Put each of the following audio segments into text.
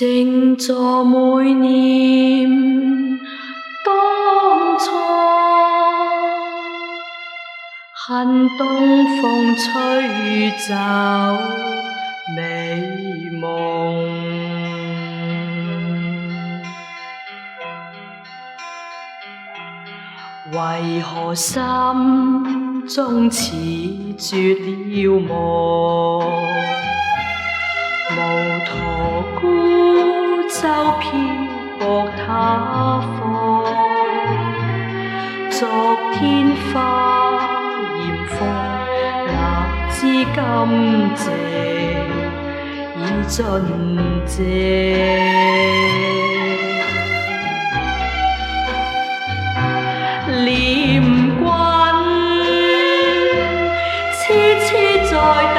靜坐每念當初，恨東風吹走美夢。為何心中似絕了望？無途孤舟漂泊他方，昨天花艷風，哪知今夕已盡謝。念君痴痴在等，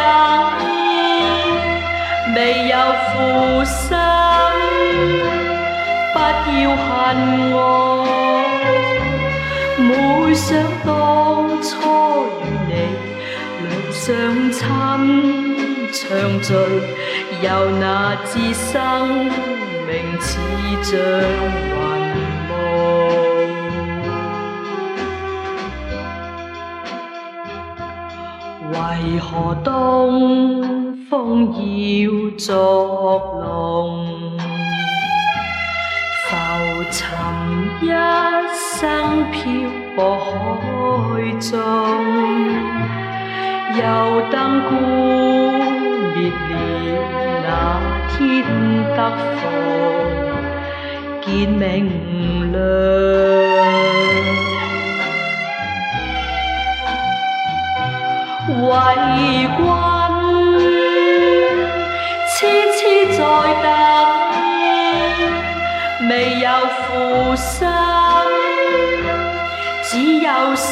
未有負心，不要恨我。每想當初與你兩相親，暢聚，又那知生命似像雲霧。為何東風要作弄？浮沉一生漂泊海中，又燈枯滅了，那天得復見明亮。為君痴痴在等，未有負心，只有是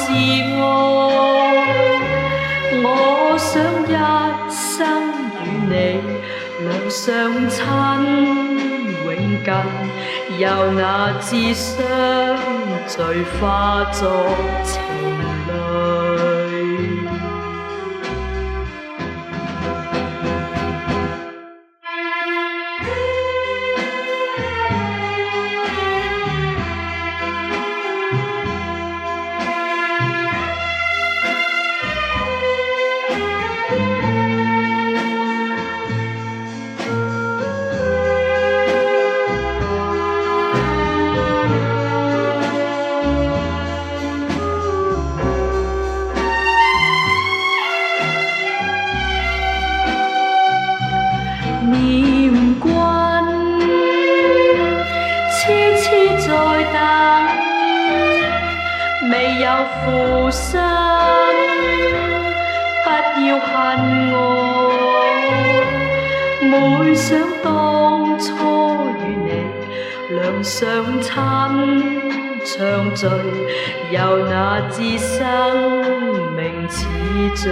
我想一生與你兩相親，永近，又那知相聚化作情侶。念君痴痴在等，未有負心，不要恨我。每想當初與你兩相親，暢聚，又那知生命似像